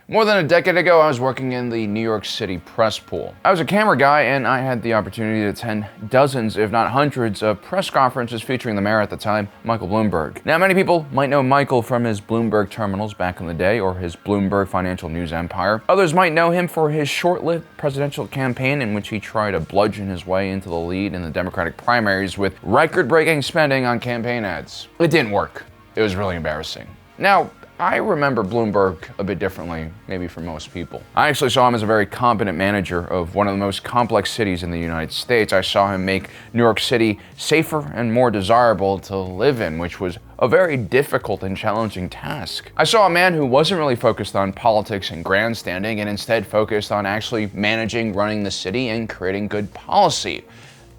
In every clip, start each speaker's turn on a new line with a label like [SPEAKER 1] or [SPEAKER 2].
[SPEAKER 1] More than a decade ago, I was working in the New York City press pool. I was a camera guy, and I had the opportunity to attend dozens, if not hundreds, of press conferences featuring the mayor at the time, Michael Bloomberg. Now, many people might know Michael from his Bloomberg terminals back in the day, or his Bloomberg financial news empire. Others might know him for his short-lived presidential campaign in which he tried to bludgeon his way into the lead in the Democratic primaries with record-breaking spending on campaign ads. It didn't work. It was really embarrassing. Now, I remember Bloomberg a bit differently, maybe from most people. I actually saw him as a very competent manager of one of the most complex cities in the United States. I saw him make New York City safer and more desirable to live in, which was a very difficult and challenging task. I saw a man who wasn't really focused on politics and grandstanding, and instead focused on actually managing, running the city, and creating good policy.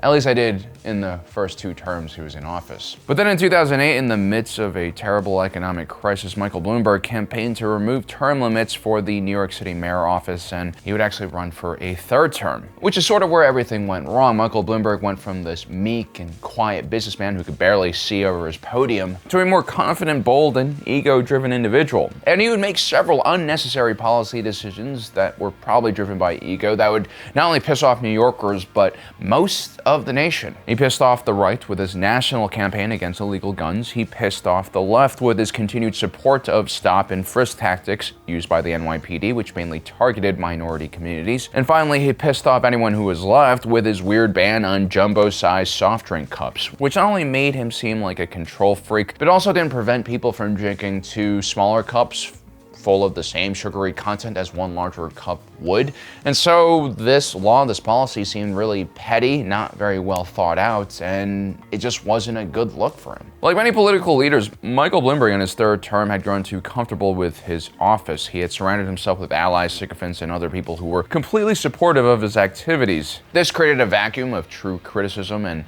[SPEAKER 1] At least I did in the first 2 terms he was in office. But then in 2008, in the midst of a terrible economic crisis, Michael Bloomberg campaigned to remove term limits for the New York City mayor office, and he would actually run for a 3rd term, which is sort of where everything went wrong. Michael Bloomberg went from this meek and quiet businessman who could barely see over his podium to a more confident, bold, and ego-driven individual. And he would make several unnecessary policy decisions that were probably driven by ego that would not only piss off New Yorkers, but most of the nation. He pissed off the right with his national campaign against illegal guns. He pissed off the left with his continued support of stop and frisk tactics used by the NYPD, which mainly targeted minority communities. And finally, he pissed off anyone who was left with his weird ban on jumbo-sized soft drink cups, which not only made him seem like a control freak, but also didn't prevent people from drinking 2 smaller cups full of the same sugary content as 1 larger cup would. And so this law, this policy seemed really petty, not very well thought out, and it just wasn't a good look for him. Like many political leaders, Michael Bloomberg in his 3rd term had grown too comfortable with his office. He had surrounded himself with allies, sycophants, and other people who were completely supportive of his activities. This created a vacuum of true criticism and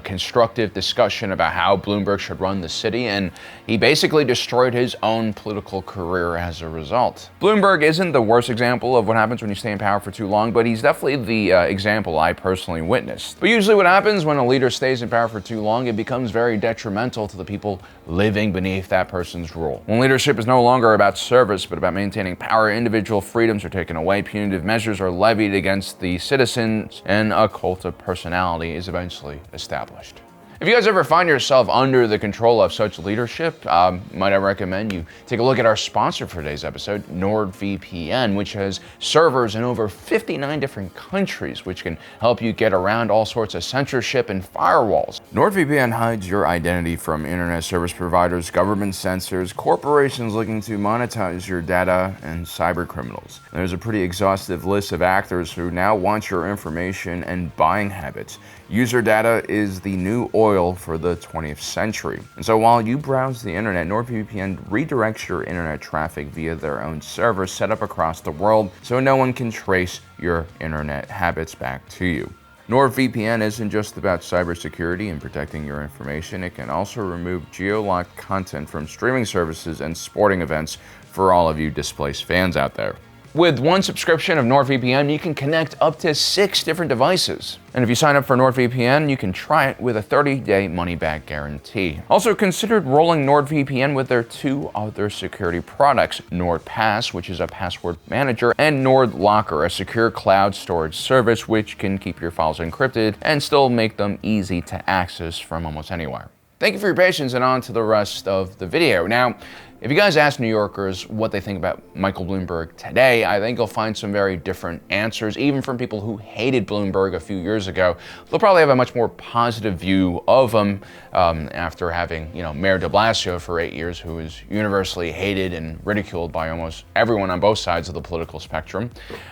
[SPEAKER 1] constructive discussion about how Bloomberg should run the city, and he basically destroyed his own political career as a result. Bloomberg isn't the worst example of what happens when you stay in power for too long, but he's definitely the example I personally witnessed. But usually what happens when a leader stays in power for too long, it becomes very detrimental to the people living beneath that person's rule. When leadership is no longer about service, but about maintaining power, individual freedoms are taken away, punitive measures are levied against the citizens, and a cult of personality is eventually established. If you guys ever find yourself under the control of such leadership, might I recommend you take a look at our sponsor for today's episode, NordVPN, which has servers in over 59 different countries, which can help you get around all sorts of censorship and firewalls. NordVPN hides your identity from internet service providers, government censors, corporations looking to monetize your data, and cyber criminals. There's a pretty exhaustive list of actors who now want your information and buying habits. User data is the new oil for the 20th century. And so while you browse the internet, NordVPN redirects your internet traffic via their own servers set up across the world so no one can trace your internet habits back to you. NordVPN isn't just about cybersecurity and protecting your information. It can also remove geo-locked content from streaming services and sporting events for all of you displaced fans out there. With 1 subscription of NordVPN, you can connect up to 6 different devices. And if you sign up for NordVPN, you can try it with a 30-day money-back guarantee. Also, consider rolling NordVPN with their 2 other security products, NordPass, which is a password manager, and NordLocker, a secure cloud storage service which can keep your files encrypted and still make them easy to access from almost anywhere. Thank you for your patience, and on to the rest of the video. Now, if you guys ask New Yorkers what they think about Michael Bloomberg today, I think you'll find some very different answers, even from people who hated Bloomberg a few years ago. They'll probably have a much more positive view of him after having, Mayor de Blasio for 8 years, who was universally hated and ridiculed by almost everyone on both sides of the political spectrum.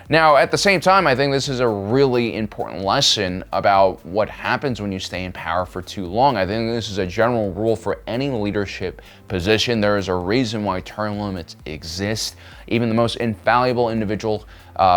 [SPEAKER 1] Now, at the same time, I think this is a really important lesson about what happens when you stay in power for too long. I think this is a general rule for any leadership position. There is a reason why term limits exist. Even the most infallible individual,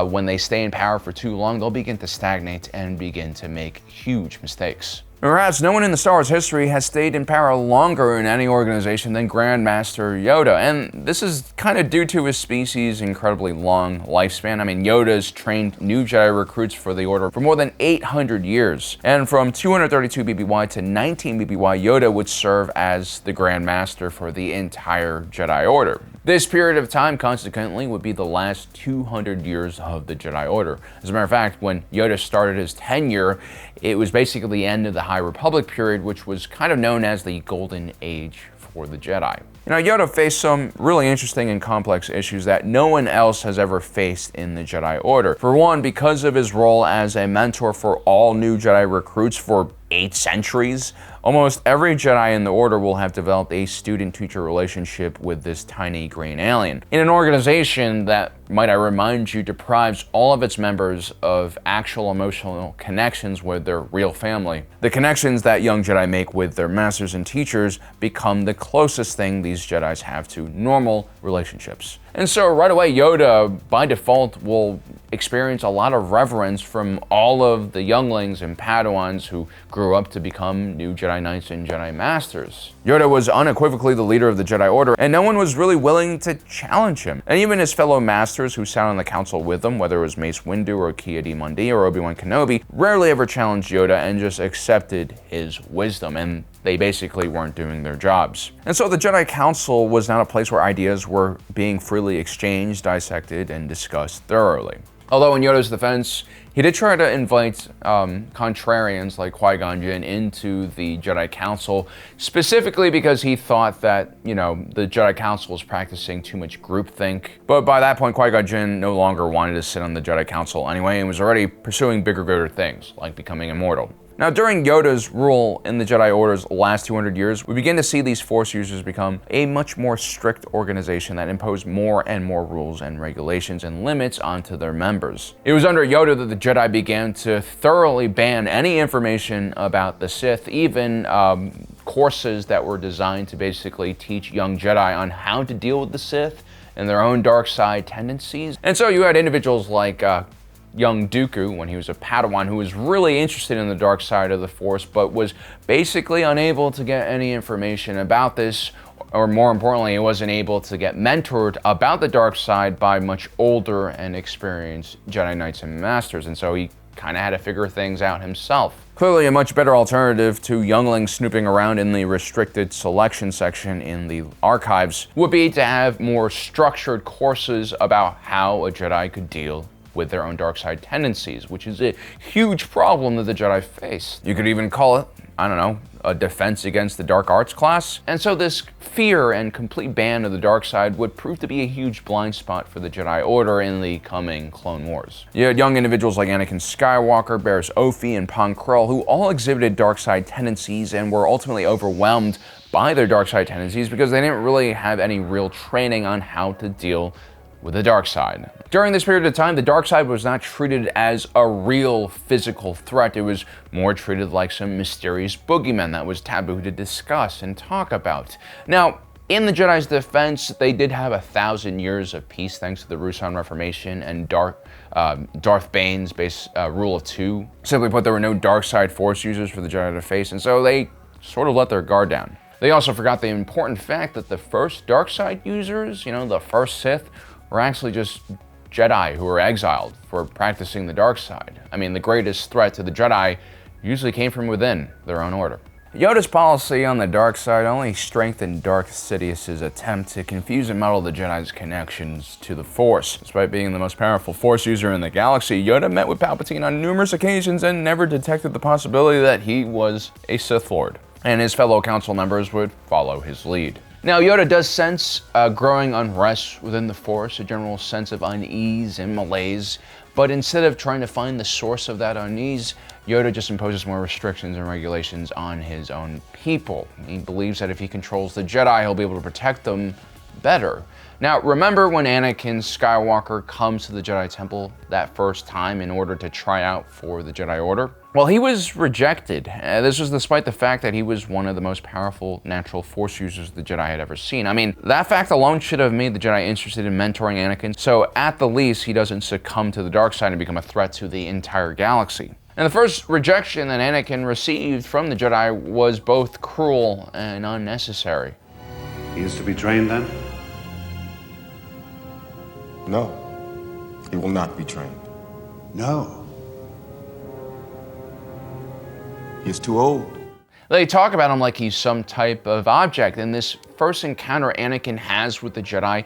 [SPEAKER 1] when they stay in power for too long, they'll begin to stagnate and begin to make huge mistakes. Perhaps no one in the Star Wars history has stayed in power longer in any organization than Grand Master Yoda, and this is kind of due to his species' incredibly long lifespan. I mean, Yoda's trained new Jedi recruits for the Order for more than 800 years, and from 232 BBY to 19 BBY, Yoda would serve as the Grand Master for the entire Jedi Order. This period of time, consequently, would be the last 200 years of the Jedi Order. As a matter of fact, when Yoda started his tenure, it was basically the end of the High Republic period, which was kind of known as the Golden Age for the Jedi. Yoda faced some really interesting and complex issues that no one else has ever faced in the Jedi Order. For one, because of his role as a mentor for all new Jedi recruits for 8 centuries, almost every Jedi in the Order will have developed a student-teacher relationship with this tiny green alien. In an organization that, might I remind you, deprives all of its members of actual emotional connections with their real family. The connections that young Jedi make with their masters and teachers become the closest thing these Jedis have to normal relationships. And so right away, Yoda, by default, will experience a lot of reverence from all of the younglings and Padawans who grew up to become new Jedi Knights and Jedi Masters. Yoda was unequivocally the leader of the Jedi Order, and no one was really willing to challenge him. And even his fellow Masters who sat on the council with him, whether it was Mace Windu or Ki-Adi-Mundi or Obi-Wan Kenobi, rarely ever challenged Yoda and just accepted his wisdom, and they basically weren't doing their jobs. And so the Jedi Council was not a place where ideas were being freely exchanged, dissected, and discussed thoroughly. Although in Yoda's defense, he did try to invite contrarians like Qui-Gon Jinn into the Jedi Council, specifically because he thought that, the Jedi Council was practicing too much groupthink. But by that point, Qui-Gon Jinn no longer wanted to sit on the Jedi Council anyway, and was already pursuing bigger, greater things, like becoming immortal. Now, during Yoda's rule in the Jedi Order's last 200 years, we begin to see these Force users become a much more strict organization that imposed more and more rules and regulations and limits onto their members. It was under Yoda that the Jedi began to thoroughly ban any information about the Sith, even courses that were designed to basically teach young Jedi on how to deal with the Sith and their own dark side tendencies. And so you had individuals like young Dooku, when he was a Padawan, who was really interested in the dark side of the Force, but was basically unable to get any information about this, or more importantly, he wasn't able to get mentored about the dark side by much older and experienced Jedi Knights and Masters, and so he kind of had to figure things out himself. Clearly a much better alternative to younglings snooping around in the restricted selection section in the archives would be to have more structured courses about how a Jedi could deal with their own dark side tendencies, which is a huge problem that the Jedi face. You could even call it, a defense against the dark arts class. And so this fear and complete ban of the dark side would prove to be a huge blind spot for the Jedi Order in the coming Clone Wars. You had young individuals like Anakin Skywalker, Barriss Offee, and Pong Krell, who all exhibited dark side tendencies and were ultimately overwhelmed by their dark side tendencies because they didn't really have any real training on how to deal with the dark side. During this period of time, the dark side was not treated as a real physical threat. It was more treated like some mysterious boogeyman that was taboo to discuss and talk about. Now, in the Jedi's defense, they did have 1,000 years of peace thanks to the Ruusan Reformation and Darth Bane's base rule of 2. Simply put, there were no dark side Force users for the Jedi to face, and so they sort of let their guard down. They also forgot the important fact that the first dark side users, the first Sith, were actually just Jedi who were exiled for practicing the dark side. The greatest threat to the Jedi usually came from within their own order. Yoda's policy on the dark side only strengthened Darth Sidious's attempt to confuse and muddle the Jedi's connections to the Force. Despite being the most powerful Force user in the galaxy, Yoda met with Palpatine on numerous occasions and never detected the possibility that he was a Sith Lord, and his fellow council members would follow his lead. Now, Yoda does sense growing unrest within the Force, a general sense of unease and malaise, but instead of trying to find the source of that unease, Yoda just imposes more restrictions and regulations on his own people. He believes that if he controls the Jedi, he'll be able to protect them better. Now, remember when Anakin Skywalker comes to the Jedi Temple that first time in order to try out for the Jedi Order? Well, he was rejected. This was despite the fact that he was one of the most powerful natural Force users the Jedi had ever seen. That fact alone should have made the Jedi interested in mentoring Anakin, so at the least, he doesn't succumb to the dark side and become a threat to the entire galaxy. And the first rejection that Anakin received from the Jedi was both cruel and unnecessary.
[SPEAKER 2] He is to be trained then?
[SPEAKER 3] No, he will not be trained.
[SPEAKER 2] No.
[SPEAKER 3] He is too old.
[SPEAKER 1] They talk about him like he's some type of object, and this first encounter Anakin has with the Jedi,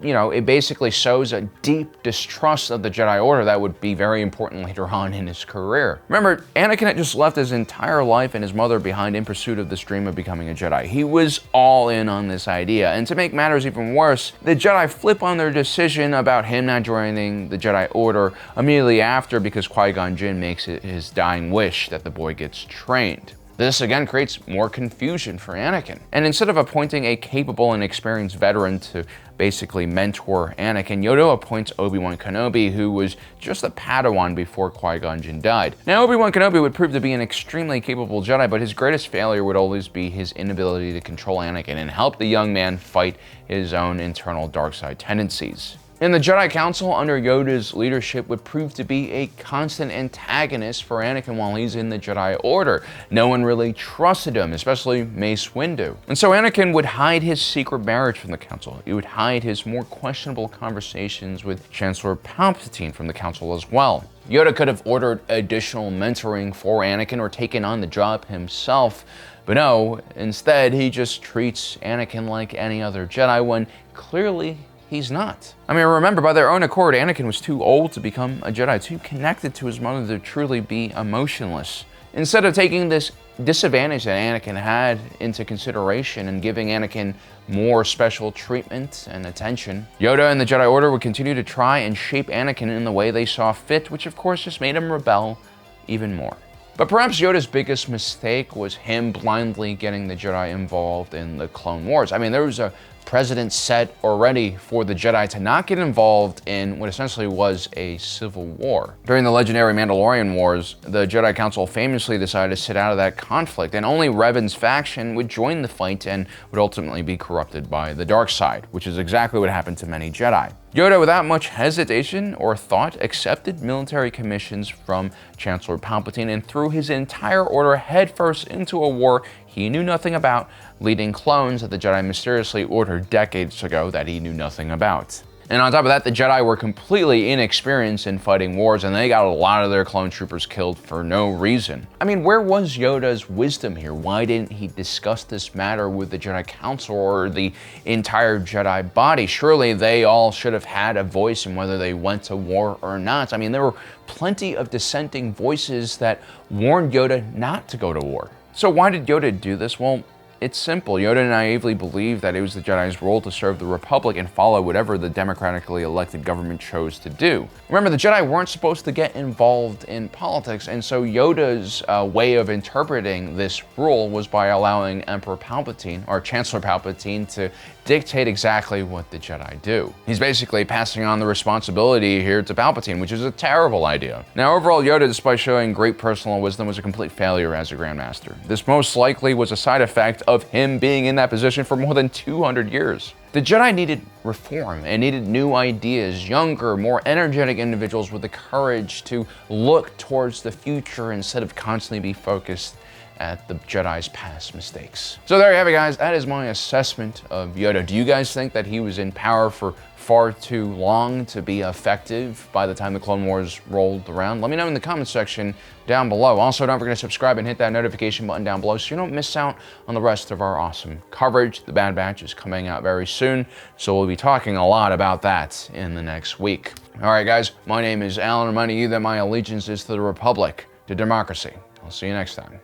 [SPEAKER 1] it basically shows a deep distrust of the Jedi Order that would be very important later on in his career. Remember, Anakin had just left his entire life and his mother behind in pursuit of this dream of becoming a Jedi. He was all in on this idea, and to make matters even worse, the Jedi flip on their decision about him not joining the Jedi Order immediately after because Qui-Gon Jinn makes it his dying wish that the boy gets trained. This again creates more confusion for Anakin. And instead of appointing a capable and experienced veteran to basically mentor Anakin, Yoda appoints Obi-Wan Kenobi, who was just a Padawan before Qui-Gon Jinn died. Now, Obi-Wan Kenobi would prove to be an extremely capable Jedi, but his greatest failure would always be his inability to control Anakin and help the young man fight his own internal dark side tendencies. And the Jedi Council under Yoda's leadership would prove to be a constant antagonist for Anakin while he's in the Jedi Order. No one really trusted him, especially Mace Windu. And so Anakin would hide his secret marriage from the Council. He would hide his more questionable conversations with Chancellor Palpatine from the Council as well. Yoda could have ordered additional mentoring for Anakin or taken on the job himself, but no, instead he just treats Anakin like any other Jedi when clearly he's not. I mean, remember, by their own accord, Anakin was too old to become a Jedi, too connected to his mother to truly be emotionless. Instead of taking this disadvantage that Anakin had into consideration and giving Anakin more special treatment and attention, Yoda and the Jedi Order would continue to try and shape Anakin in the way they saw fit, which of course just made him rebel even more. But perhaps Yoda's biggest mistake was him blindly getting the Jedi involved in the Clone Wars. I mean, there was a precedent set already for the Jedi to not get involved in what essentially was a civil war. During the legendary Mandalorian Wars, the Jedi Council famously decided to sit out of that conflict, and only Revan's faction would join the fight and would ultimately be corrupted by the dark side, which is exactly what happened to many Jedi. Yoda, without much hesitation or thought, accepted military commissions from Chancellor Palpatine and threw his entire order headfirst into a war he knew nothing about, leading clones that the Jedi mysteriously ordered decades ago that he knew nothing about. And on top of that, the Jedi were completely inexperienced in fighting wars, and they got a lot of their clone troopers killed for no reason. I mean, where was Yoda's wisdom here? Why didn't he discuss this matter with the Jedi Council or the entire Jedi body? Surely they all should have had a voice in whether they went to war or not. I mean, there were plenty of dissenting voices that warned Yoda not to go to war. So why did Yoda do this? Well, it's simple. Yoda naively believed that it was the Jedi's role to serve the Republic and follow whatever the democratically elected government chose to do. Remember, the Jedi weren't supposed to get involved in politics, and so Yoda's way of interpreting this rule was by allowing Emperor Palpatine, or Chancellor Palpatine, to dictate exactly what the Jedi do. He's basically passing on the responsibility here to Palpatine, which is a terrible idea. Now, overall, Yoda, despite showing great personal wisdom, was a complete failure as a Grandmaster. This most likely was a side effect of him being in that position for more than 200 years. The Jedi needed reform and needed new ideas, younger, more energetic individuals with the courage to look towards the future instead of constantly be focused at the Jedi's past mistakes. So there you have it, guys. That is my assessment of Yoda. Do you guys think that he was in power for far too long to be effective by the time the Clone Wars rolled around? Let me know in the comments section down below. Also, don't forget to subscribe and hit that notification button down below so you don't miss out on the rest of our awesome coverage. The Bad Batch is coming out very soon, so we'll be talking a lot about that in the next week. All right, guys, my name is Alan, reminding you that my allegiance is to the Republic, to democracy. I'll see you next time.